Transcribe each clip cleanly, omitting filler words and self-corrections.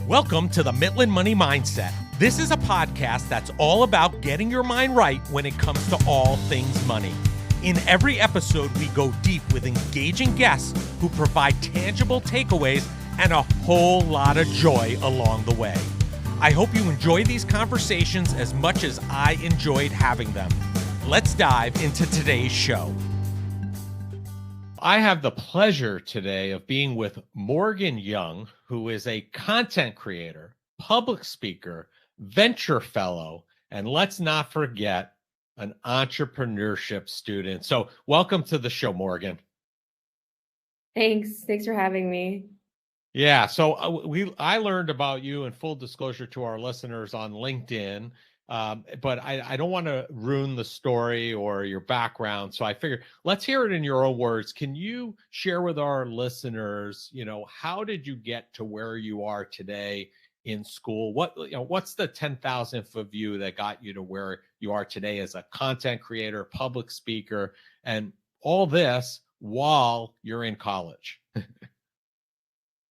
Welcome to the Midland Money Mindset. This is a podcast that's all about getting your mind right when it comes to all things money. In every episode, we go deep with engaging guests who provide tangible takeaways and a whole lot of joy along the way. I hope you enjoy these conversations as much as I enjoyed having them. Let's dive into today's show. I have the pleasure today of being with Morgan Young, who is a content creator, public speaker, venture fellow, and let's not forget, an entrepreneurship student. So welcome to the show, Morgan. Thanks for having me. Yeah, so I learned about you, in full disclosure to our listeners, on LinkedIn. But I don't want to ruin the story or your background. So I figured let's hear it in your own words. Can you share with our listeners, how did you get to where you are today in school? What's the 10,000-foot view that got you to where you are today as a content creator, public speaker, and all this while you're in college?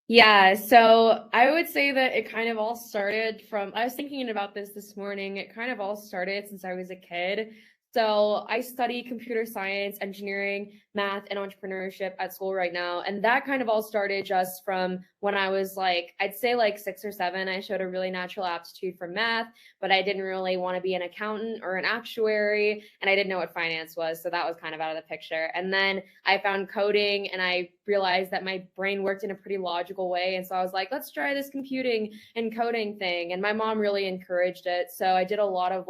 Yeah, so I would say that it kind of all started from, I was thinking about this morning. It kind of all started since I was a kid. So I study computer science, engineering, math, and entrepreneurship at school right now. And that kind of all started just from when I was I'd say 6 or 7. I showed a really natural aptitude for math, but I didn't really want to be an accountant or an actuary. And I didn't know what finance was. So that was kind of out of the picture. And then I found coding and I realized that my brain worked in a pretty logical way. And so I was like, let's try this computing and coding thing. And my mom really encouraged it. So I did a lot of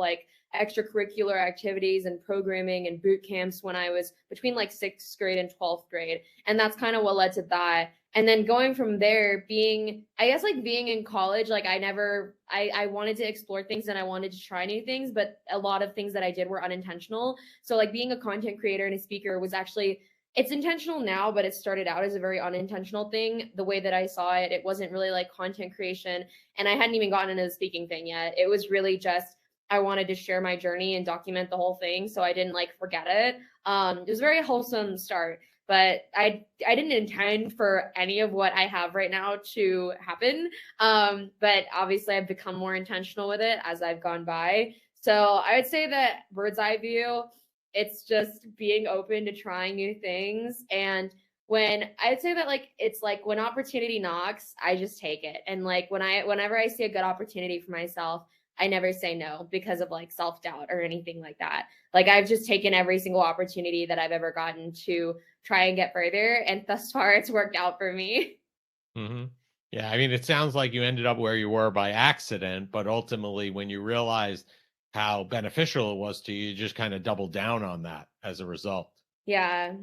extracurricular activities and programming and boot camps when I was between 6th grade and 12th grade. And that's kind of what led to that. And then going from there, being in college, I wanted to explore things and I wanted to try new things, but a lot of things that I did were unintentional. So being a content creator and a speaker was actually, it's intentional now, but it started out as a very unintentional thing. The way that I saw it, it wasn't really content creation. And I hadn't even gotten into the speaking thing yet. It was really just, I wanted to share my journey and document the whole thing so I didn't forget it. It was a very wholesome start, but I didn't intend for any of what I have right now to happen. But obviously I've become more intentional with it as I've gone by. So I would say that bird's eye view, it's just being open to trying new things. And when I'd say that it's when opportunity knocks, I just take it. And whenever I see a good opportunity for myself, I never say no because of self-doubt or anything like that. I've just taken every single opportunity that I've ever gotten to try and get further. And thus far it's worked out for me. Mm-hmm. Yeah. I mean, it sounds like you ended up where you were by accident, but ultimately when you realized how beneficial it was to you, you just kind of doubled down on that as a result. Yeah.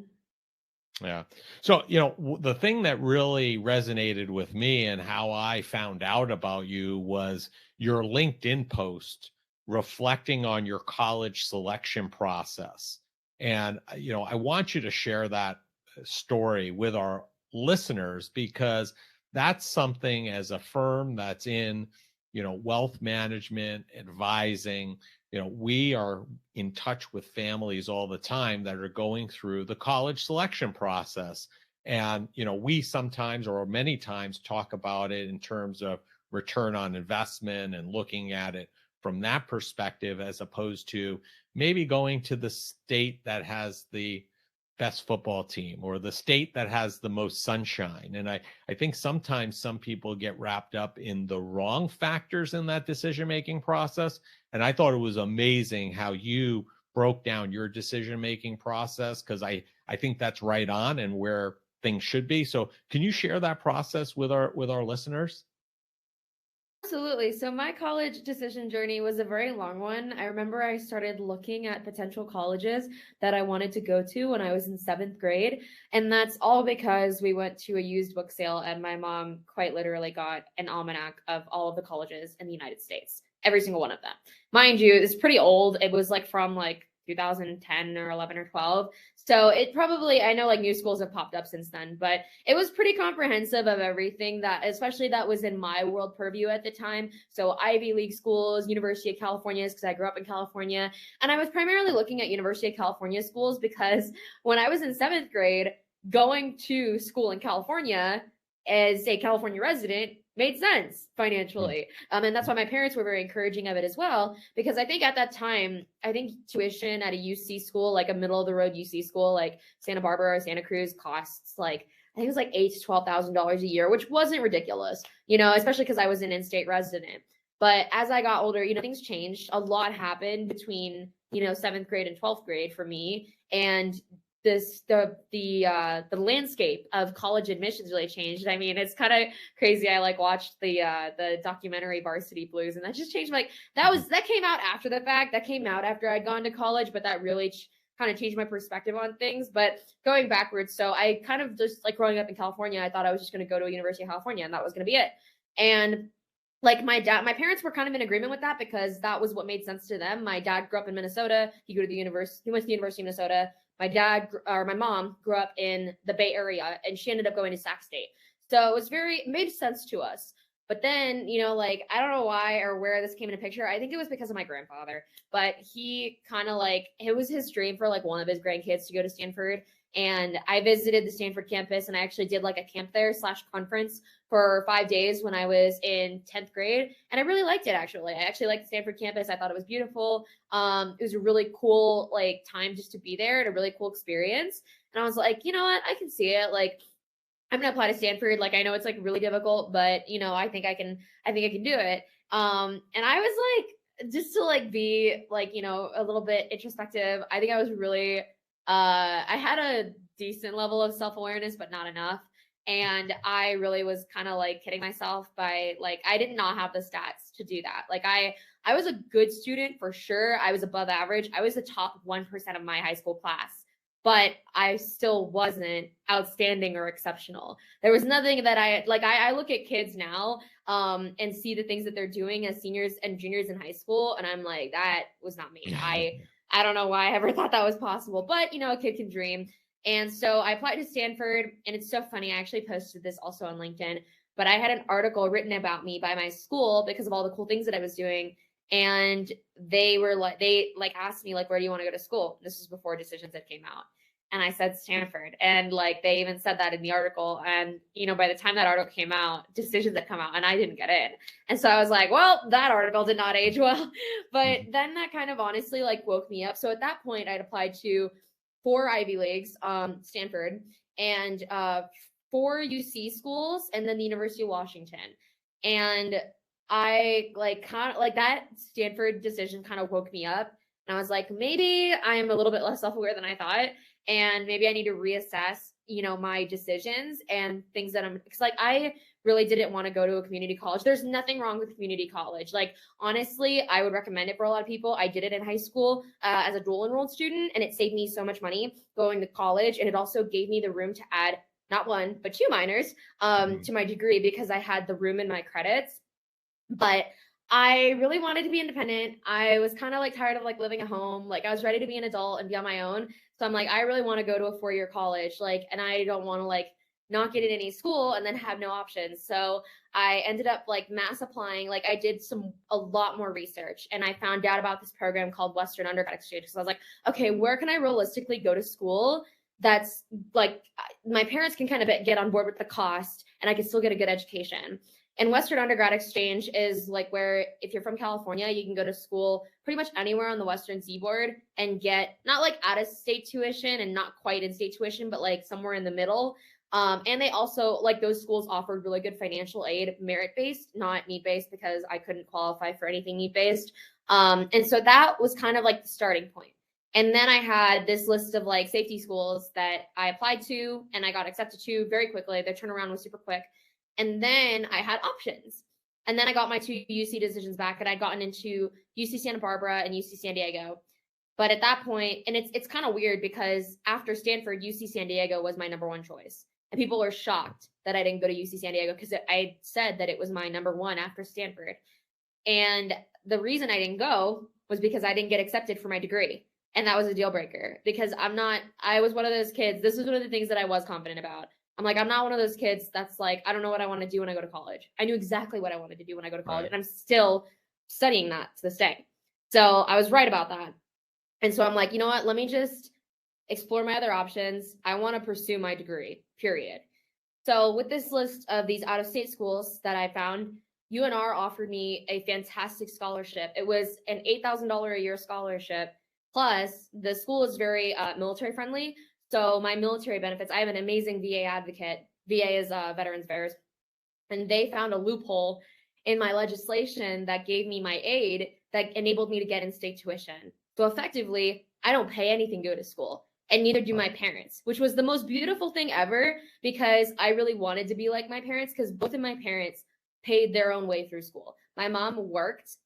Yeah. So, the thing that really resonated with me and how I found out about you was your LinkedIn post reflecting on your college selection process. And, I want you to share that story with our listeners because that's something, as a firm that's in, wealth management, advising, we are in touch with families all the time that are going through the college selection process. And, we sometimes or many times talk about it in terms of return on investment and looking at it from that perspective, as opposed to maybe going to the state that has the best football team or the state that has the most sunshine. And I think sometimes some people get wrapped up in the wrong factors in that decision-making process. And I thought it was amazing how you broke down your decision-making process, because I think that's right on and where things should be. So can you share that process with our listeners? Absolutely. So my college decision journey was a very long one. I remember I started looking at potential colleges that I wanted to go to when I was in 7th grade. And that's all because we went to a used book sale and my mom quite literally got an almanac of all of the colleges in the United States, every single one of them. Mind you, it's pretty old. It was from 2010 or 11 or 12. So it probably, I know new schools have popped up since then, but it was pretty comprehensive of everything that, especially that was in my world purview at the time. So Ivy League schools, University of California, because I grew up in California. And I was primarily looking at University of California schools because when I was in 7th grade, going to school in California as a California resident made sense financially. And that's why my parents were very encouraging of it as well, because I think at that time, I think tuition at a UC school, like a middle of the road UC school, like Santa Barbara or Santa Cruz, costs like, I think it was like $8,000 to $12,000 a year, which wasn't ridiculous, you know, especially because I was an in-state resident. But as I got older, you know, things changed. A lot happened between, you know, 7th grade and 12th grade for me. And the landscape of college admissions really changed. I mean, it's kind of crazy. I like watched the documentary Varsity Blues, and that just changed. Like that came out after the fact. That came out after I'd gone to college, but that really kind of changed my perspective on things. But going backwards, so I kind of just like growing up in California, I thought I was just going to go to a University of California, and that was going to be it. And like my parents were kind of in agreement with that because that was what made sense to them. My dad grew up in Minnesota. He went to the University of Minnesota. My mom grew up in the Bay Area, and she ended up going to Sac State. So it made sense to us. But then, you know, like, I don't know why or where this came into picture. I think it was because of my grandfather, but he kind of like, it was his dream for like one of his grandkids to go to Stanford. And I visited the Stanford campus, and I actually did like a camp there / conference for 5 days when I was in 10th grade. And I really liked it, actually. I actually liked the Stanford campus. I thought it was beautiful. It was a really cool like time just to be there, and a really cool experience. And I was like, you know what? I can see it. Like, I'm gonna apply to Stanford. Like, I know it's like really difficult, but you know, I think I can do it. And I was like, just to like be like, you know, a little bit introspective. I think I was really I had a decent level of self-awareness, but not enough. And I really was kind of like kidding myself by like, I did not have the stats to do that. Like I was a good student for sure. I was above average. I was the top 1% of my high school class, but I still wasn't outstanding or exceptional. There was nothing that I look at kids now and see the things that they're doing as seniors and juniors in high school. And I'm like, that was not me. I don't know why I ever thought that was possible, but you know, a kid can dream. And so I applied to Stanford, and it's so funny. I actually posted this also on LinkedIn, but I had an article written about me by my school because of all the cool things that I was doing. And they asked me like, where do you want to go to school? This was before decisions had came out. And I said Stanford. And like, they even said that in the article. And, you know, by the time that article came out, decisions had come out and I didn't get in. And so I was like, well, that article did not age well. But then that kind of honestly like woke me up. So at that point, I'd applied to 4 Ivy Leagues, Stanford, and 4 UC schools, and then the University of Washington. And I like kind of like that Stanford decision kind of woke me up. And I was like, maybe I'm a little bit less self-aware than I thought. And maybe I need to reassess, you know, my decisions and things that because like I really didn't want to go to a community college. There's nothing wrong with community college. Like, honestly, I would recommend it for a lot of people. I did it in high school as a dual enrolled student, and it saved me so much money going to college. And it also gave me the room to add not 1, but 2 minors to my degree because I had the room in my credits. But I really wanted to be independent. I was kind of like tired of like living at home. Like, I was ready to be an adult and be on my own. So I'm like, I really want to go to a 4-year college. Like, and I don't want to like not get in any school and then have no options. So I ended up like mass applying. Like, I did a lot more research, and I found out about this program called Western Undergrad Exchange. So I was like, okay, where can I realistically go to school that's like my parents can kind of get on board with the cost and I can still get a good education? And Western Undergrad Exchange is like where, if you're from California, you can go to school pretty much anywhere on the Western Seaboard and get not like out of state tuition and not quite in state tuition, but like somewhere in the middle. And they also, like, those schools offered really good financial aid, merit-based, not need-based, because I couldn't qualify for anything need-based. And so that was kind of like the starting point. And then I had this list of like safety schools that I applied to and I got accepted to very quickly. The turnaround was super quick. And then I had options. And then I got my 2 UC decisions back, and I'd gotten into UC Santa Barbara and UC San Diego. But at that point, and it's kind of weird because after Stanford, UC San Diego was my number 1 choice. And people were shocked that I didn't go to UC San Diego because I said that it was my number 1 after Stanford. And the reason I didn't go was because I didn't get accepted for my degree. And that was a deal breaker because I was one of those kids. This is one of the things that I was confident about. I'm like, I'm not one of those kids that's like, I don't know what I want to do when I go to college. I knew exactly what I wanted to do when I go to college. Right. And I'm still studying that to this day. So I was right about that. And so I'm like, you know what? Let me just explore my other options. I want to pursue my degree, period. So with this list of these out-of-state schools that I found, UNR offered me a fantastic scholarship. It was an $8,000 a year scholarship. Plus, the school is very military friendly. So my military benefits, I have an amazing VA advocate. VA is Veterans Affairs. And they found a loophole in my legislation that gave me my aid that enabled me to get in-state tuition. So effectively, I don't pay anything to go to school, and neither do my parents, which was the most beautiful thing ever, because I really wanted to be like my parents, because both of my parents paid their own way through school. My mom worked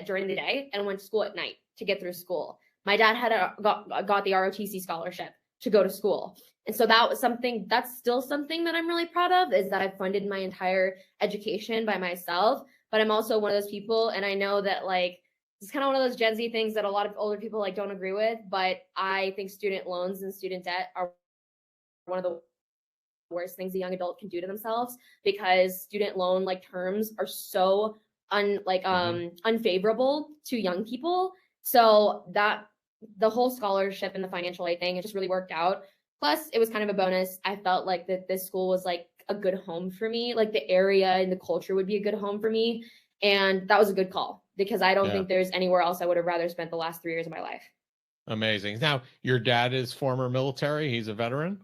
during the day and went to school at night to get through school. My dad got the ROTC scholarship to go to school. And so that was something, that's still something that I'm really proud of, is that I funded my entire education by myself. But I'm also one of those people, and I know that like, it's kind of one of those Gen Z things that a lot of older people like don't agree with, but I think student loans and student debt are one of the worst things a young adult can do to themselves, because student loan like terms are so unfavorable to young people. So that the whole scholarship and the financial aid thing, it just really worked out. Plus, it was kind of a bonus. I felt like that this school was like a good home for me. Like the area and the culture would be a good home for me. And that was a good call, because I don't think there's anywhere else I would have rather spent the last 3 years of my life. Amazing. Now, your dad is former military. He's a veteran.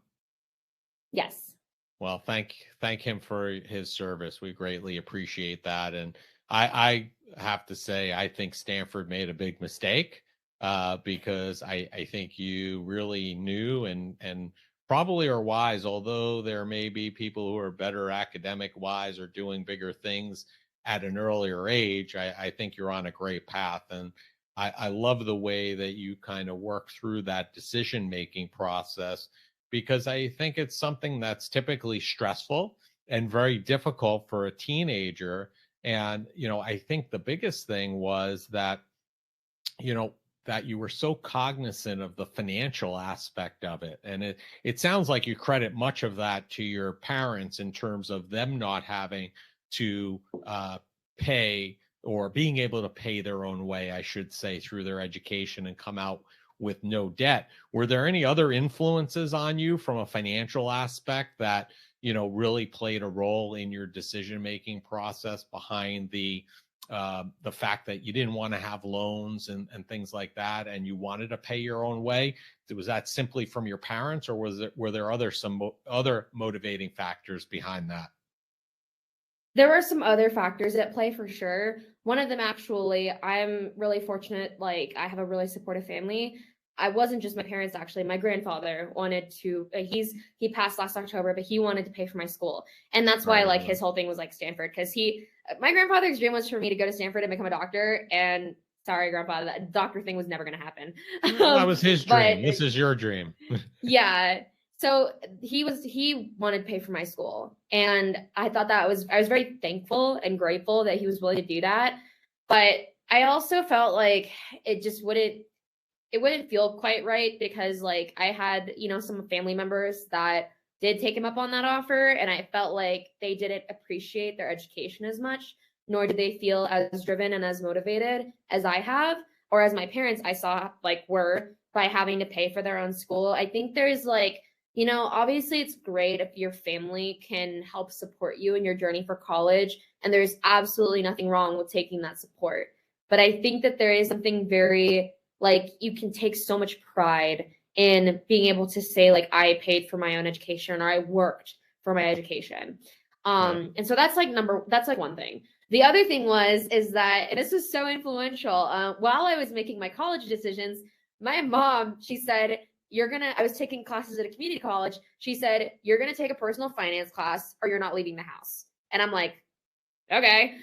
Yes. Well, thank him for his service. We greatly appreciate that. And I have to say, I think Stanford made a big mistake, because I think you really knew and probably are wise, although there may be people who are better academic wise or doing bigger things at an earlier age. I think you're on a great path. And I love the way that you kind of work through that decision-making process, because I think it's something that's typically stressful and very difficult for a teenager. And, I think the biggest thing was that, that you were so cognizant of the financial aspect of it. And it sounds like you credit much of that to your parents in terms of them not having to pay, or being able to pay their own way, I should say, through their education and come out with no debt. Were there any other influences on you from a financial aspect that, really played a role in your decision-making process behind the fact that you didn't want to have loans and things like that, and you wanted to pay your own way? Was that simply from your parents, or were there some other motivating factors behind that? There were some other factors at play for sure. One of them, actually, I'm really fortunate. Like, I have a really supportive family. I wasn't just my parents, actually. My grandfather wanted to, he passed last October, but he wanted to pay for my school. And that's why, like, his whole thing was like Stanford, because my grandfather's dream was for me to go to Stanford and become a doctor. And sorry, grandpa, that doctor thing was never going to happen. That was his dream. But This is your dream. yeah. So he wanted to pay for my school. And I thought I was very thankful and grateful that he was willing to do that. But I also felt like it wouldn't feel quite right, because like I had, some family members that did take him up on that offer. And I felt like they didn't appreciate their education as much, nor did they feel as driven and as motivated as I have, or as my parents I saw like were, by having to pay for their own school. I think there's like, obviously it's great if your family can help support you in your journey for college, and there's absolutely nothing wrong with taking that support. But I think that there is something very, like, you can take so much pride in being able to say, like, I paid for my own education, or I worked for my education. And so that's like one thing. The other thing is that, and this was so influential, while I was making my college decisions, my mom, she said, I was taking classes at a community college. She said, you're going to take a personal finance class or you're not leaving the house. And I'm like, okay.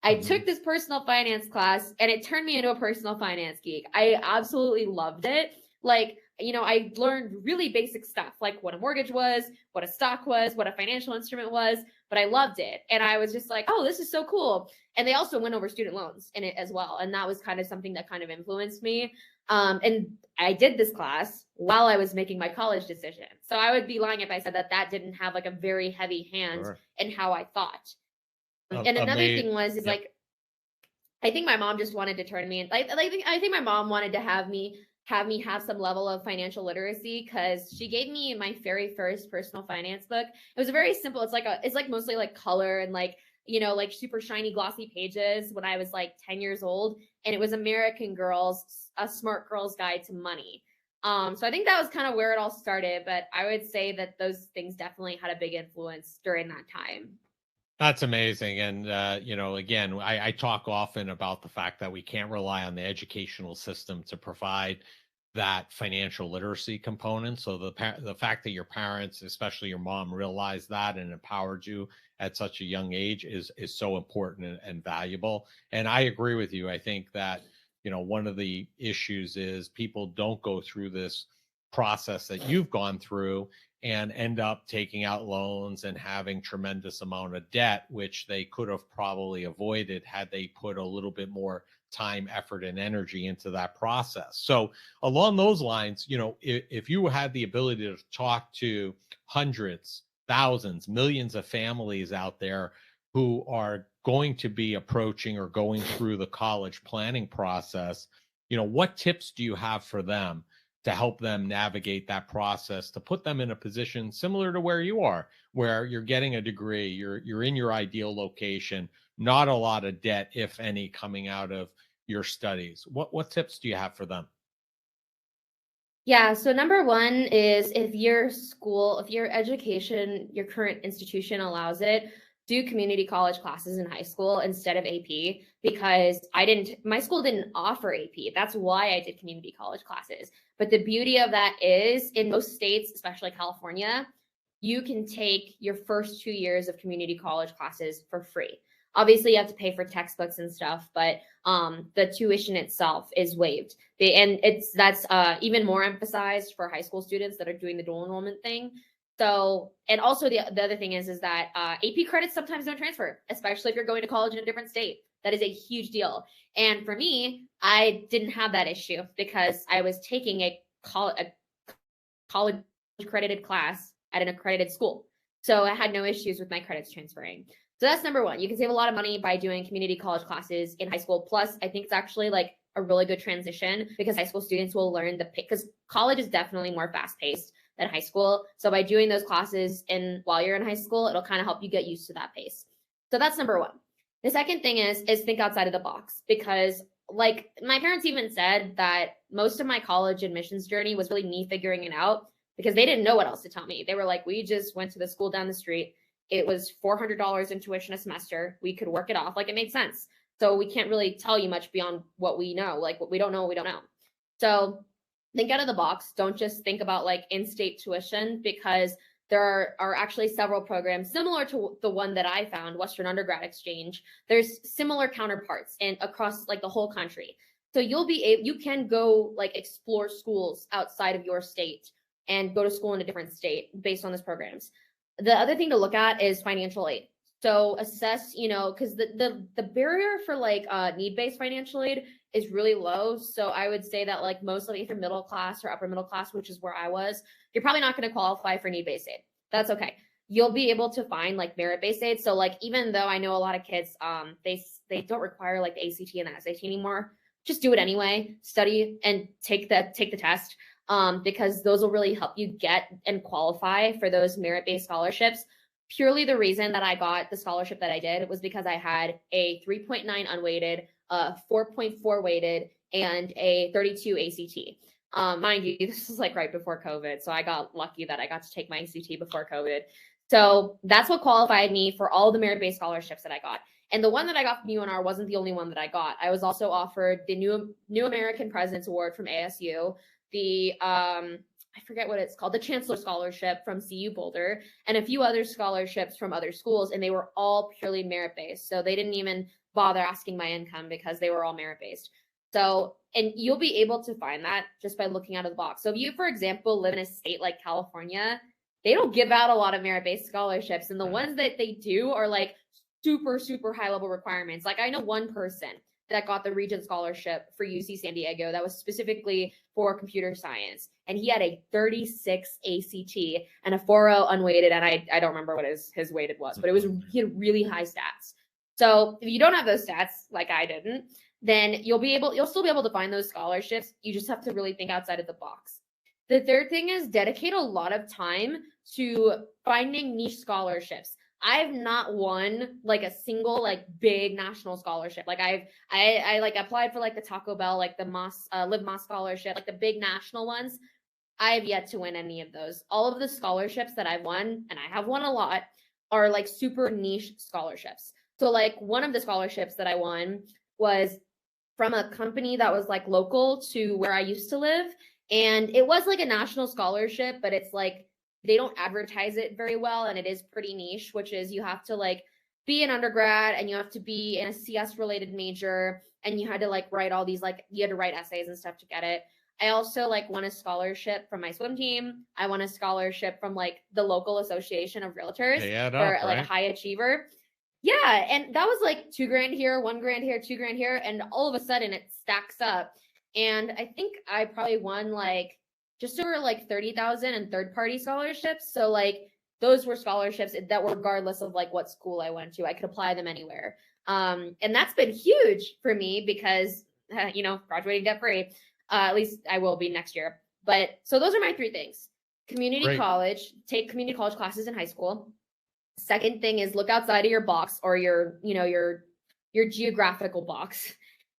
I took this personal finance class, and it turned me into a personal finance geek. I absolutely loved it. Like, I learned really basic stuff, like what a mortgage was, what a stock was, what a financial instrument was, but I loved it. And I was just like, oh, this is so cool. And they also went over student loans in it as well. And that was kind of something that kind of influenced me. And I did this class while I was making my college decision. So I would be lying if I said that didn't have like a very heavy hand in how I thought. And another thing is like, I think my mom just wanted to turn me in. I think my mom wanted to have me have me have some level of financial literacy, because she gave me my very first personal finance book. It was very simple. It's like mostly like color and like, like super shiny glossy pages when I was like 10 years old. And it was American Girls, A Smart Girl's Guide to Money. So I think that was kind of where it all started, but I would say that those things definitely had a big influence during that time. That's amazing. And, again, I talk often about the fact that we can't rely on the educational system to provide that financial literacy component. So the fact that your parents, especially your mom, realized that and empowered you at such a young age is so important and valuable. And I agree with you. I think that, one of the issues is people don't go through this process that you've gone through and end up taking out loans and having tremendous amount of debt, which they could have probably avoided had they put a little bit more time, effort, and energy into that process. So along those lines, if you had the ability to talk to hundreds, thousands, millions of families out there who are going to be approaching or going through the college planning process, what tips do you have for them to help them navigate that process, to put them in a position similar to where you are, where you're getting a degree, you're in your ideal location, not a lot of debt, if any, coming out of your studies? What tips do you have for them? Yeah, so number one is, if your education, your current institution allows it, do community college classes in high school instead of AP, because my school didn't offer AP. That's why I did community college classes. But the beauty of that is, in most states, especially California, you can take your first 2 years of community college classes for free. Obviously, you have to pay for textbooks and stuff, but the tuition itself is waived. And that's even more emphasized for high school students that are doing the dual enrollment thing. So, and also the other thing is that AP credits sometimes don't transfer, especially if you're going to college in a different state. That is a huge deal. And for me, I didn't have that issue because I was taking a college accredited class at an accredited school. So I had no issues with my credits transferring. So that's number one. You can save a lot of money by doing community college classes in high school. Plus, I think it's actually like a really good transition, because high school students will learn because college is definitely more fast paced than high school. So by doing those classes while you're in high school, it'll kind of help you get used to that pace. So that's number one. The second thing is think outside of the box, because like my parents even said that most of my college admissions journey was really me figuring it out, because they didn't know what else to tell me. They were like, we just went to the school down the street. It was $400 in tuition a semester. We could work it off. Like, it made sense. So we can't really tell you much beyond what we know. Like, what we don't know, we don't know. So think out of the box. Don't just think about like in-state tuition, because there are actually several programs similar to the one that I found, Western Undergrad Exchange. There's similar counterparts across like the whole country. So you can go like explore schools outside of your state and go to school in a different state based on those programs. The other thing to look at is financial aid. So assess, because the barrier for like need-based financial aid is really low. So I would say that like mostly if you're middle class or upper middle class, which is where I was, you're probably not going to qualify for need-based aid. That's okay. You'll be able to find like merit-based aid. So like, even though I know a lot of kids, they don't require like the ACT and the SAT anymore, just do it anyway. Study and take the test. Because those will really help you get and qualify for those merit-based scholarships. Purely the reason that I got the scholarship that I did was because I had a 3.9 unweighted, 4.4 weighted, and a 32 ACT. Mind you, this is like right before COVID, so I got lucky that I got to take my ACT before COVID. So that's what qualified me for all the merit-based scholarships that I got. And the one that I got from UNR wasn't the only one that I got. I was also offered the New American President's Award from ASU, the I forget what it's called, the Chancellor Scholarship from CU Boulder, and a few other scholarships from other schools, and they were all purely merit-based. So they didn't even bother asking my income because they were all merit-based. So, and you'll be able to find that just by looking out of the box. So if you, for example, live in a state like California, they don't give out a lot of merit-based scholarships, and the ones that they do are like super, super high-level requirements. Like, I know one person that got the Regent Scholarship for UC San Diego that was specifically for computer science. And he had a 36 ACT and a 4.0 unweighted, and I don't remember what his weighted was, but he had really high stats. So if you don't have those stats, like I didn't, then you'll still be able to find those scholarships. You just have to really think outside of the box. The third thing is dedicate a lot of time to finding niche scholarships. I've not won like a single like big national scholarship. Like I like applied for like the Taco Bell, like the Moss Live Moss scholarship, like the big national ones. I've yet to win any of those. All of the scholarships that I've won, and I have won a lot, are like super niche scholarships. So like one of the scholarships that I won was from a company that was like local to where I used to live. And it was like a national scholarship, but it's like they don't advertise it very well. And it is pretty niche, which is you have to like be an undergrad and you have to be in a CS related major. And you had to like write all these, like you had to write essays and stuff to get it. I also like won a scholarship from my swim team. I won a scholarship from like the local association of realtors for like a high achiever. Yeah, and that was like $2,000 here, $1,000 here, $2,000 here, and all of a sudden it stacks up. And I think I probably won like just over like 30,000 in third-party scholarships. So like those were scholarships that were regardless of like what school I went to, I could apply them anywhere. And that's been huge for me because you know, graduating debt-free. At least I will be next year. But so those are my three things. Community college, take community college classes in high school. Second thing is look outside of your box or your, you know, your geographical box.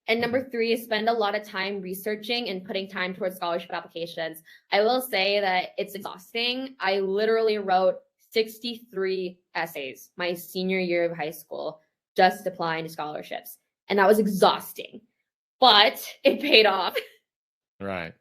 And number three is spend a lot of time researching and putting time towards scholarship applications. I will say that it's exhausting. I literally wrote 63 essays my senior year of high school just applying to scholarships. And that was exhausting, but it paid off. Right.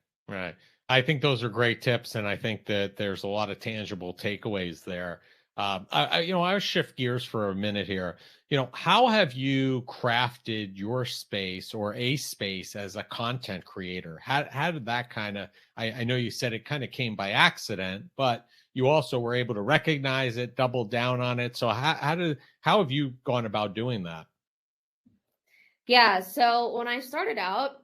I think those are great tips. And I think that there's a lot of tangible takeaways there. I'll shift gears for a minute here. You know, how have you crafted your space or a space as a content creator? How did that kind of, I know you said it kind of came by accident, but you also were able to recognize it, double down on it. So how have you gone about doing that? Yeah. So when I started out,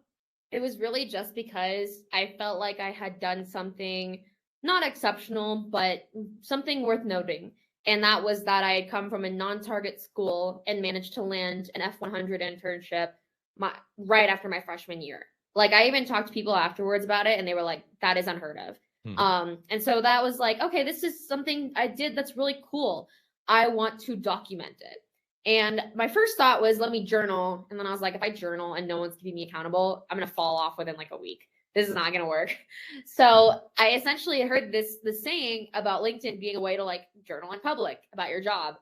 it was really just because I felt like I had done something not exceptional, but something worth noting. And that was that I had come from a non-target school and managed to land an F100 internship right after my freshman year. Like I even talked to people afterwards about it and they were like, that is unheard of. And so that was like, okay, this is something I did that's really cool. I want to document it. And my first thought was, let me journal. And then I was like, if I journal and no one's keeping me accountable, I'm going to fall off within like a week. This is not going to work. So I essentially heard this saying about LinkedIn being a way to like journal in public about your job.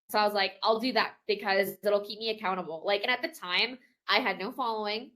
So I was like, I'll do that because it'll keep me accountable. Like, and at the time I had no following.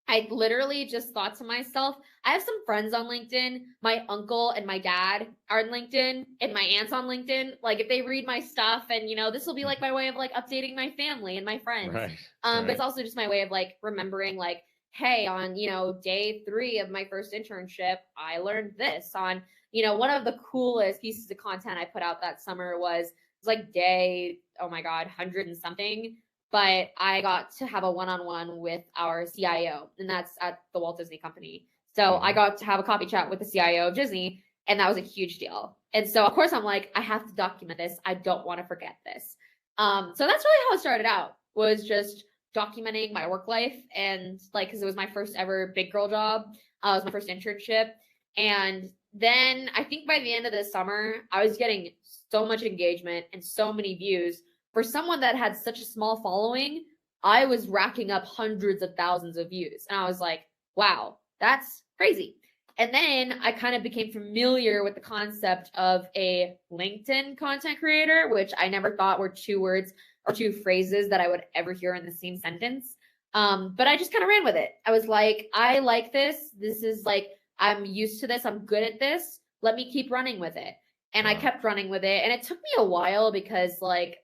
I literally just thought to myself, I have some friends on LinkedIn. My uncle and my dad are on LinkedIn and my aunt's on LinkedIn. Like if they read my stuff and, you know, this will be like my way of like updating my family and my friends. Right. But it's also just my way of like remembering like, hey, on, you know, day 3 of my first internship, I learned this. On, you know, one of the coolest pieces of content I put out that summer was like day, oh my God, 100 and something. But I got to have a one-on-one with our CIO, and that's at the Walt Disney Company. So I got to have a coffee chat with the CIO of Disney, and that was a huge deal. And so, of course, I'm like, I have to document this. I don't want to forget this. So that's really how it started out, was just documenting my work life. And like, because it was my first ever big girl job. It was my first internship. And then I think by the end of the summer, I was getting so much engagement and so many views. For someone that had such a small following, I was racking up hundreds of thousands of views. And I was like, wow, that's crazy. And then I kind of became familiar with the concept of a LinkedIn content creator, which I never thought were 2 words or 2 phrases that I would ever hear in the same sentence. But I just kind of ran with it. I was like, I like this. This is like, I'm used to this. I'm good at this. Let me keep running with it. And I kept running with it. And it took me a while because like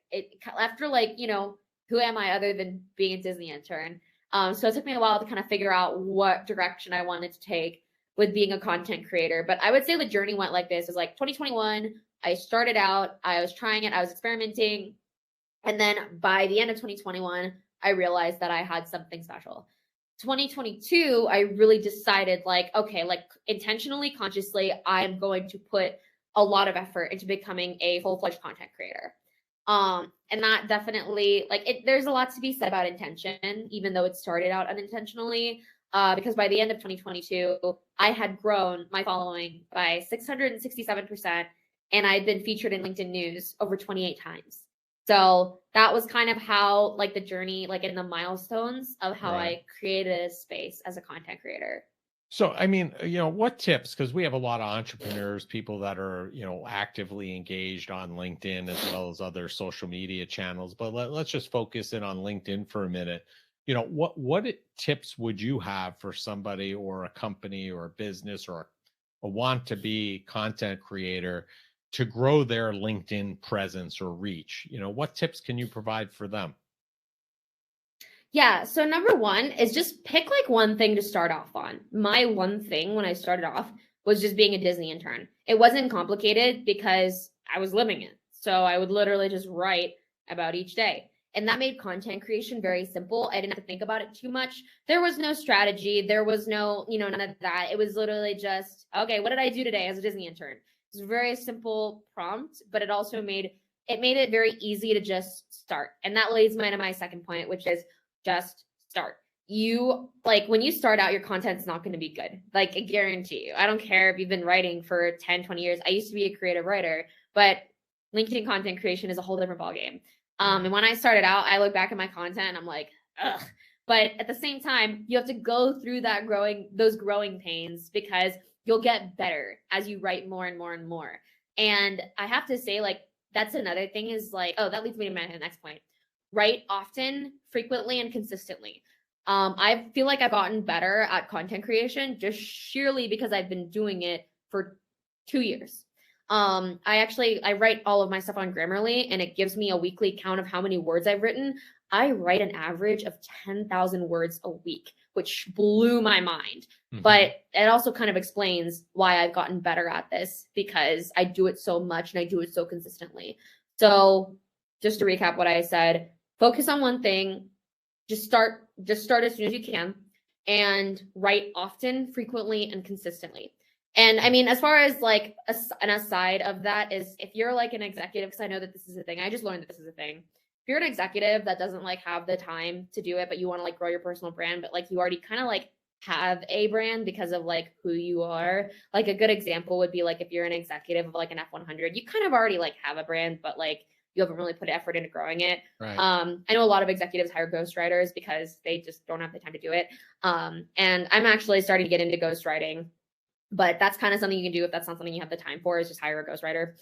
after like, you know, who am I other than being a Disney intern? So it took me a while to kind of figure out what direction I wanted to take with being a content creator. But I would say the journey went like this. It was like 2021. I started out, I was trying it, I was experimenting. And then by the end of 2021, I realized that I had something special. 2022, I really decided like, okay, like intentionally, consciously, I'm going to put a lot of effort into becoming a full-fledged content creator. And that definitely, like, there's a lot to be said about intention, even though it started out unintentionally. Because by the end of 2022, I had grown my following by 667%, and I'd been featured in LinkedIn News over 28 times. So that was kind of how, like, the journey, like in the milestones of how Right. I created a space as a content creator. So, I mean, what tips? Because we have a lot of entrepreneurs, people that are, actively engaged on LinkedIn as well as other social media channels. But let's just focus in on LinkedIn for a minute. Tips would you have for somebody or a company or a business or a want to be content creator to grow their LinkedIn presence or reach? What tips can you provide for them? Yeah, so number one is just pick like one thing to start off on. My one thing when I started off was just being a Disney intern. It wasn't complicated because I was living it. So I would literally just write about each day. And that made content creation very simple. I didn't have to think about it too much. There was no strategy. There was no, none of that. It was literally just, okay, what did I do today as a Disney intern? It was a very simple prompt, but it also made it very easy to just start. And that leads me to my second point, which is just start. You like when you start out, your content's not going to be good. Like I guarantee you. I don't care if you've been writing for 10, 20 years. I used to be a creative writer, but LinkedIn content creation is a whole different ballgame. And when I started out, I look back at my content and I'm like, ugh. But at the same time, you have to go through those growing pains because you'll get better as you write more and more and more. And I have to say, like, that's another thing is like, oh, that leads me to my next point. Write often, frequently, and consistently. I feel like I've gotten better at content creation just sheerly because I've been doing it for 2 years. I write all of my stuff on Grammarly, and it gives me a weekly count of how many words I've written. I write an average of 10,000 words a week, which blew my mind. Mhm. But it also kind of explains why I've gotten better at this because I do it so much and I do it so consistently. So just to recap what I said, focus on one thing, just start as soon as you can, and write often, frequently, and consistently. And I mean, as far as like an aside of that is if you're like an executive, because I know that this is a thing, I just learned that this is a thing. If you're an executive that doesn't like have the time to do it, but you want to like grow your personal brand, but like you already kind of like have a brand because of like who you are. Like a good example would be like if you're an executive of like an F100, you kind of already like have a brand, but like you haven't really put effort into growing it. Right. I know a lot of executives hire ghostwriters because they just don't have the time to do it. And I'm actually starting to get into ghostwriting, but that's kind of something you can do if that's not something you have the time for, is just hire a ghostwriter.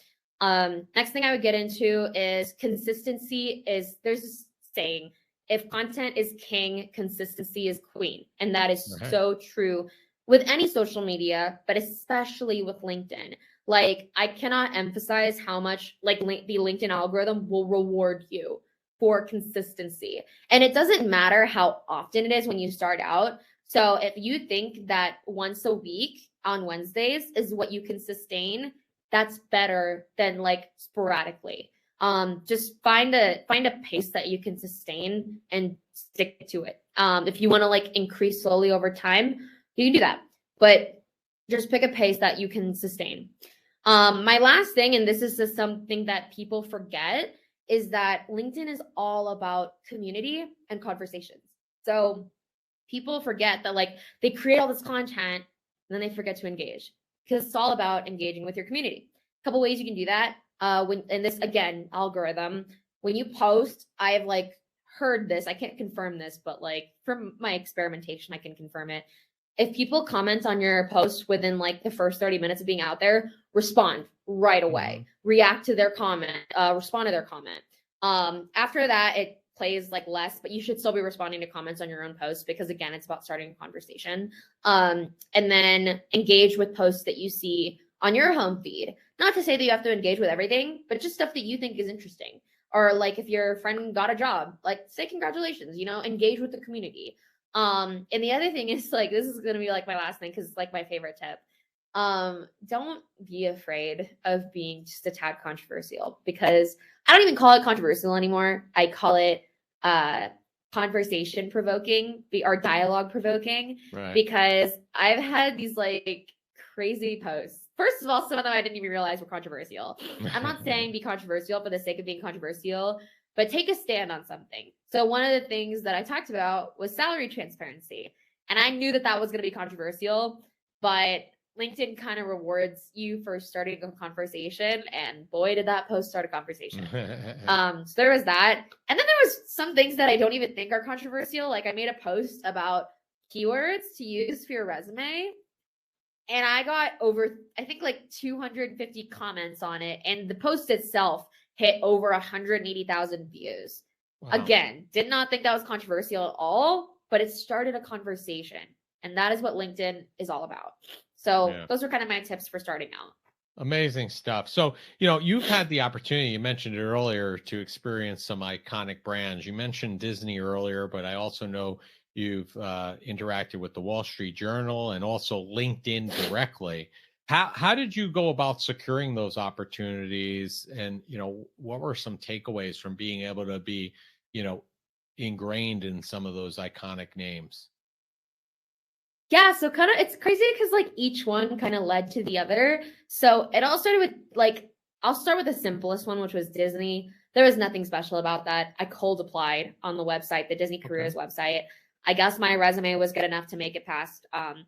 Next thing I would get into is consistency. There's this saying, if content is king, consistency is queen. And that is so true with any social media, but especially with LinkedIn. Like I cannot emphasize how much like the LinkedIn algorithm will reward you for consistency. And it doesn't matter how often it is when you start out. So if you think that once a week on Wednesdays is what you can sustain, that's better than like sporadically. Just find a pace that you can sustain and stick to it. If you want to like increase slowly over time, you can do that, but just pick a pace that you can sustain. My last thing, and this is just something that people forget, is that LinkedIn is all about community and conversations. So people forget that like they create all this content and then they forget to engage because it's all about engaging with your community. A couple ways you can do that. And this again, algorithm, when you post, I've like heard this, I can't confirm this, but like from my experimentation, I can confirm it. If people comment on your post within like the first 30 minutes of being out there, respond right away, react to their comment, respond to their comment. After that, it plays like less, but you should still be responding to comments on your own posts because again, it's about starting a conversation. And then engage with posts that you see on your home feed. Not to say that you have to engage with everything, but just stuff that you think is interesting. Or like if your friend got a job, like say congratulations, engage with the community. And the other thing is like, this is going to be like my last thing because it's like my favorite tip. Don't be afraid of being just a tad controversial, because I don't even call it controversial anymore. I call it conversation provoking or dialogue provoking, because I've had these like crazy posts first of all, some of them I didn't even realize were controversial. I'm not saying be controversial for the sake of being controversial, but take a stand on something. So one of the things that I talked about was salary transparency. And I knew that that was going to be controversial, but LinkedIn kind of rewards you for starting a conversation. And boy, did that post start a conversation. So there was that. And then there was some things that I don't even think are controversial. Like I made a post about keywords to use for your resume. And I got over, I think like 250 comments on it. And the post itself hit over 180,000 views. Wow. Again, did not think that was controversial at all, but it started a conversation. And that is what LinkedIn is all about. So those are kind of my tips for starting out. Amazing stuff. So, you've had the opportunity, you mentioned it earlier, to experience some iconic brands. You mentioned Disney earlier, but I also know you've interacted with the Wall Street Journal and also LinkedIn directly. How did you go about securing those opportunities? And, what were some takeaways from being able to be, ingrained in some of those iconic names? Yeah, so kind of it's crazy because like each one kind of led to the other. So it all started with like, I'll start with the simplest one, which was Disney. There was nothing special about that. I cold applied on the website, the Disney Careers website. I guess my resume was good enough to make it past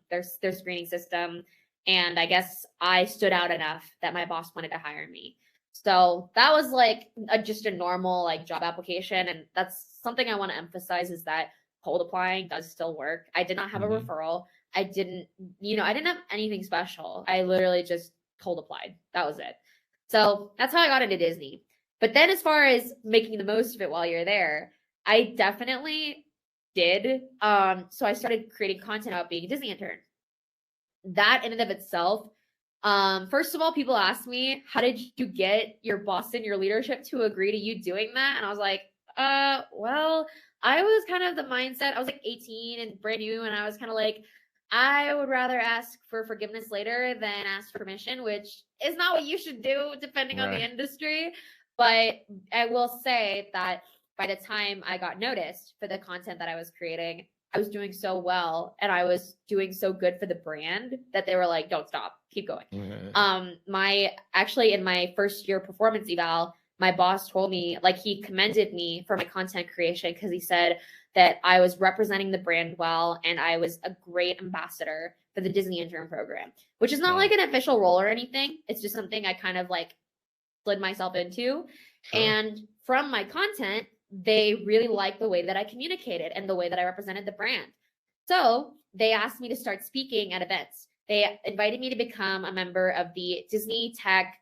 their screening system. And I guess I stood out enough that my boss wanted to hire me. So that was like just a normal like job application. And that's something I want to emphasize is that cold applying does still work. I did not have a referral. I didn't have anything special. I literally just cold applied. That was it. So that's how I got into Disney. But then as far as making the most of it while you're there, I definitely did. So I started creating content about being a Disney intern. That in and of itself, first of all, people asked me, how did you get your boss and your leadership to agree to you doing that? And I was like, well, I was kind of the mindset, I was like 18 and brand new, and I was kind of like, I would rather ask for forgiveness later than ask permission, which is not what you should do depending on the industry. But I will say that by the time I got noticed for the content that I was creating, I was doing so well and I was doing so good for the brand that they were like, don't stop, keep going. Actually in my first year performance eval, my boss told me, like, he commended me for my content creation because he said that I was representing the brand well and I was a great ambassador for the Disney intern program, which is not like an official role or anything. It's just something I kind of like slid myself into. And from my content, they really liked the way that I communicated and the way that I represented the brand. So they asked me to start speaking at events. They invited me to become a member of the Disney Tech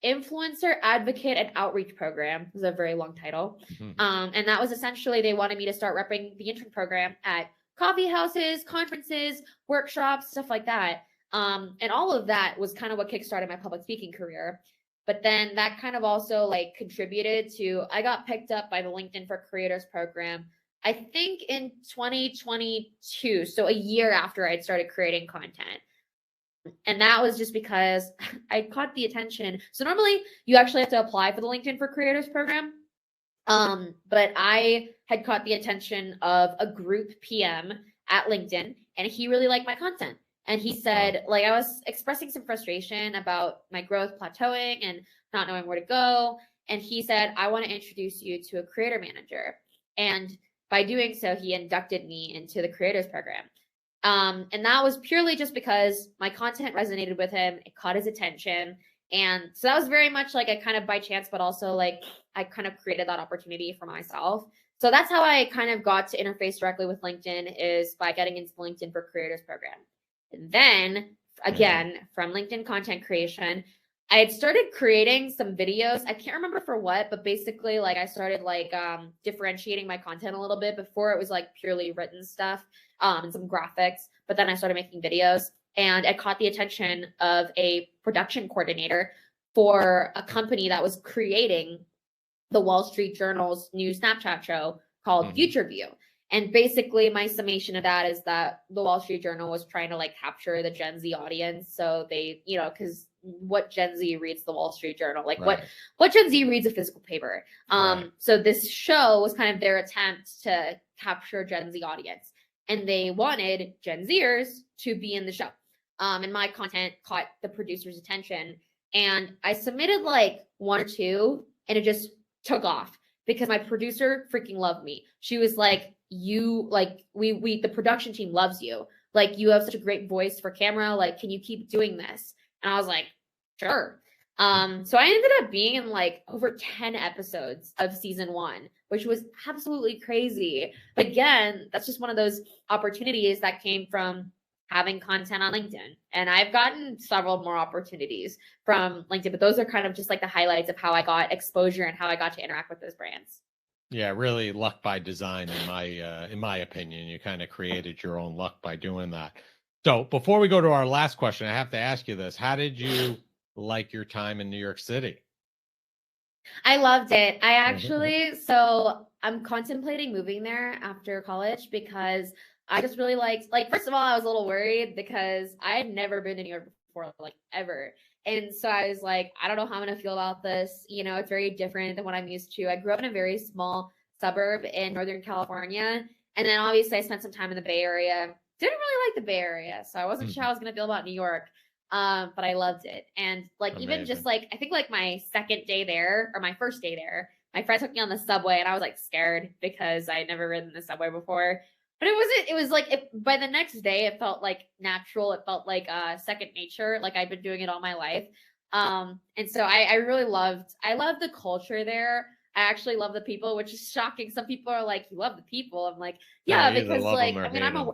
Influencer Advocate and Outreach Program. It was a very long title. And that was essentially, they wanted me to start repping the intern program at coffee houses, conferences, workshops, stuff like that. And all of that was kind of what kickstarted my public speaking career. But then that kind of also like contributed to, I got picked up by the LinkedIn for Creators program, I think in 2022. So a year after I'd started creating content. And that was just because I caught the attention. So normally you actually have to apply for the LinkedIn for Creators program. But I had caught the attention of a group PM at LinkedIn, and he really liked my content. And he said, like, I was expressing some frustration about my growth plateauing and not knowing where to go. And he said, I want to introduce you to a creator manager. And by doing so, he inducted me into the Creators program. And that was purely just because my content resonated with him. It caught his attention. And so that was very much like a kind of by chance, but also like I kind of created that opportunity for myself. So that's how I kind of got to interface directly with LinkedIn, is by getting into the LinkedIn for Creators program. And then again, from LinkedIn content creation, I had started creating some videos. I can't remember for what, but basically like I started like differentiating my content a little bit. Before it was like purely written stuff and some graphics, but then I started making videos, and I caught the attention of a production coordinator for a company that was creating the Wall Street Journal's new Snapchat show called Future View. And basically my summation of that is that the Wall Street Journal was trying to like capture the Gen Z audience. So they, you know, because what Gen Z reads the Wall Street Journal, like what Gen Z reads a physical paper. So this show was kind of their attempt to capture Gen Z audience, and they wanted Gen Zers to be in the show. and my content caught the producer's attention. And I submitted like one or two, and it just took off because my producer freaking loved me. She was like, "You like the production team loves you. Like you have such a great voice for camera. Like, can you keep doing this?" And I was like, "Sure." So I ended up being in like over 10 episodes of season 1, which was absolutely crazy. But again, that's just one of those opportunities that came from having content on LinkedIn. And I've gotten several more opportunities from LinkedIn, but those are kind of just like the highlights of how I got exposure and how I got to interact with those brands. Yeah, really luck by design in my opinion. You kind of created your own luck by doing that. So before we go to our last question, I have to ask you this. How did you like your time in New York City? I loved it. I actually, so I'm contemplating moving there after college because I just really liked, like, first of all, I was a little worried because I had never been to New York before, like, ever. And so I was like, I don't know how I'm going to feel about this. You know, it's very different than what I'm used to. I grew up in a very small suburb in Northern California. And then obviously I spent some time in the Bay Area. Didn't really like the Bay Area. So I wasn't sure how I was going to feel about New York. But I loved it. And like, even just Amazing. like, I think like my second day there or my first day there, my friend took me on the subway and I was like scared because I had never ridden the subway before. But it was like, by the next day, it felt like natural. It felt like second nature. Like I'd been doing it all my life. And so I really I loved the culture there. I actually love the people, which is shocking. Some people are like, "You love the people." I'm like, Yeah, yeah, you either because love them like, or I mean, hate them.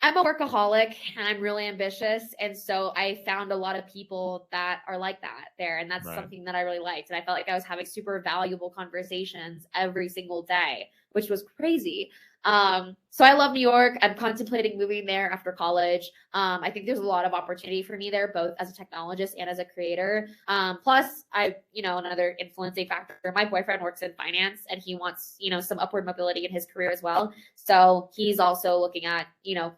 I'm a workaholic and I'm really ambitious. And so I found a lot of people that are like that there. And that's Right. something that I really liked. And I felt like I was having super valuable conversations every single day, which was crazy. So I love New York. I'm contemplating moving there after college. I think there's a lot of opportunity for me there, both as a technologist and as a creator. Plus, another influencing factor, my boyfriend works in finance and he wants, some upward mobility in his career as well. So he's also looking at,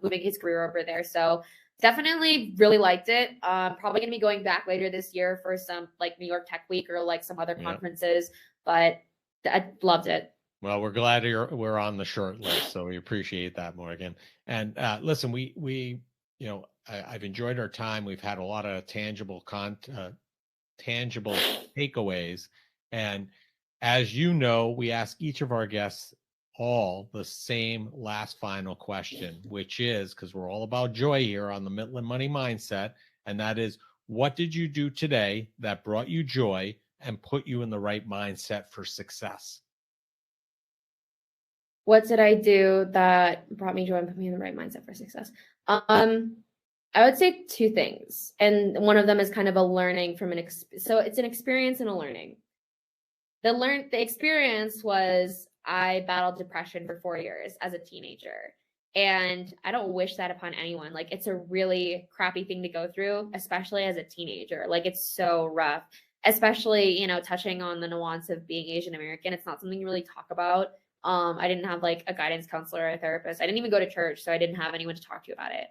moving his career over there. So definitely really liked it. Probably going to be going back later this year for some like New York Tech Week or like some other conferences, but I loved it. Well, we're glad we're on the short list, so we appreciate that, Morgan. And listen, I've enjoyed our time. We've had a lot of tangible takeaways, and as you know, we ask each of our guests all the same last final question, which is because we're all about joy here on the Midland Money Mindset, and that is, what did you do today that brought you joy and put you in the right mindset for success? What did I do that brought me joy and put me in the right mindset for success? I would say two things, and one of them is kind of a learning from so it's an experience and a learning. The experience was I battled depression for 4 years as a teenager, and I don't wish that upon anyone. Like it's a really crappy thing to go through, especially as a teenager. Like it's so rough, especially touching on the nuance of being Asian American. It's not something you really talk about. I didn't have like a guidance counselor or a therapist. I didn't even go to church, so I didn't have anyone to talk to about it.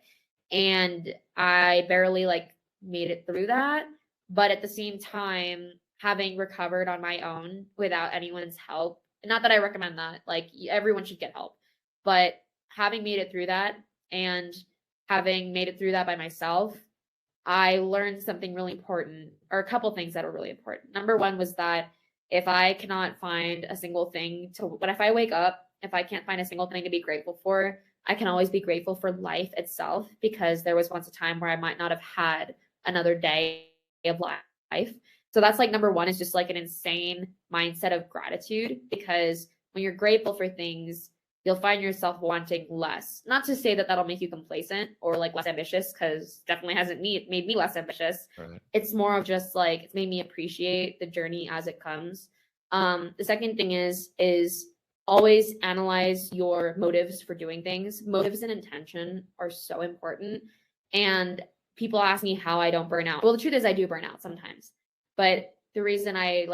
And I barely like made it through that. But at the same time, having recovered on my own without anyone's help, not that I recommend that, like everyone should get help, but having made it through that and having made it through that by myself, I learned something really important, or a couple things that are really important. Number one was that if I cannot find a single thing but if I wake up, if I can't find a single thing to be grateful for, I can always be grateful for life itself, because there was once a time where I might not have had another day of life. So that's like number one, is just like an insane mindset of gratitude, because when you're grateful for things, you'll find yourself wanting less. Not to say that that'll make you complacent or like less ambitious, because definitely hasn't made me less ambitious. Right. It's more of just like, it's made me appreciate the journey as it comes. The second thing is always analyze your motives for doing things. Motives and intention are so important. And people ask me how I don't burn out. Well, the truth is I do burn out sometimes. But the reason I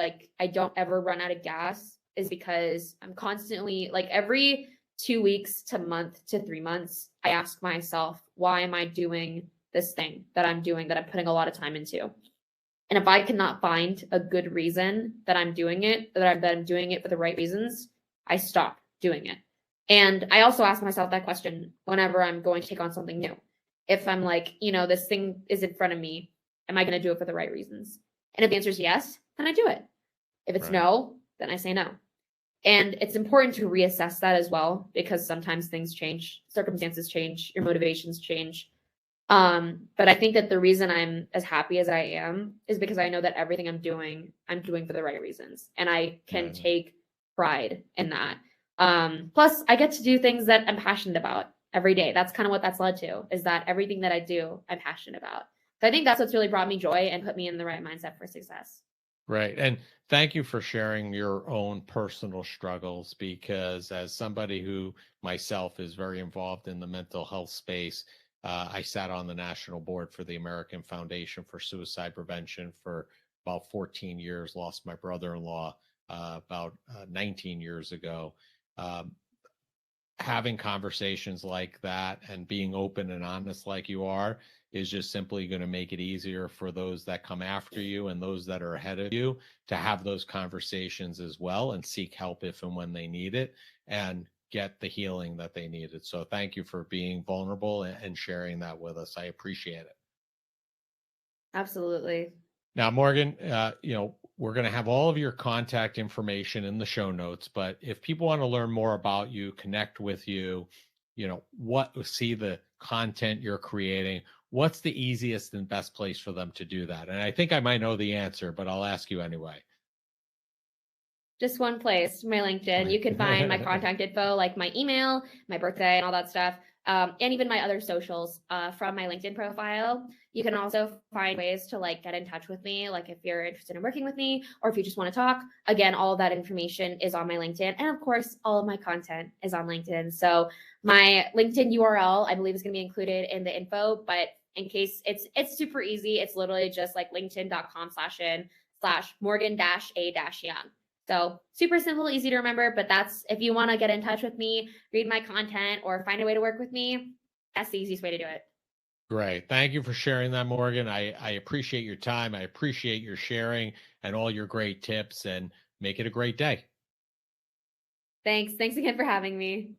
don't ever run out of gas is because I'm constantly, like every 2 weeks to month to 3 months, I ask myself, why am I doing this thing that I'm doing, that I'm putting a lot of time into? And if I cannot find a good reason that I'm doing it, that I'm doing it for the right reasons, I stop doing it. And I also ask myself that question whenever I'm going to take on something new. if I'm like, this thing is in front of me, am I going to do it for the right reasons? And if the answer is yes, then I do it. If it's Right. no, then I say no. And it's important to reassess that as well, because sometimes things change, circumstances change, your motivations change. But I think that the reason I'm as happy as I am is because I know that everything I'm doing for the right reasons. And I can take pride in that. Plus I get to do things that I'm passionate about every day. That's kind of what that's led to, is that everything that I do, I'm passionate about. So I think that's what's really brought me joy and put me in the right mindset for success. Right. And thank you for sharing your own personal struggles, because as somebody who myself is very involved in the mental health space, I sat on the national board for the American Foundation for Suicide Prevention for about 14 years, lost my brother-in-law about 19 years ago. Um, Having conversations like that and being open and honest like you are is just simply going to make it easier for those that come after you and those that are ahead of you to have those conversations as well and seek help if and when they need it and get the healing that they needed. So thank you for being vulnerable and sharing that with us. I appreciate it. Absolutely. Now, Morgan, we're going to have all of your contact information in the show notes, but if people want to learn more about you, connect with you, see the content you're creating, what's the easiest and best place for them to do that? And I think I might know the answer, but I'll ask you anyway. Just one place, my LinkedIn. You can find my contact info, like my email, my birthday, and all that stuff, and even my other socials from my LinkedIn profile. You can also find ways to get in touch with me, like if you're interested in working with me or if you just want to talk. Again, all of that information is on my LinkedIn, and of course, all of my content is on LinkedIn. So my LinkedIn URL, I believe, is going to be included in the info, but in case it's super easy, it's literally just like linkedin.com/Morgan-A-Young. So super simple, easy to remember, but that's, if you want to get in touch with me, read my content, or find a way to work with me, that's the easiest way to do it. Great. Thank you for sharing that, Morgan. I appreciate your time. I appreciate your sharing and all your great tips, and make it a great day. Thanks. Thanks again for having me.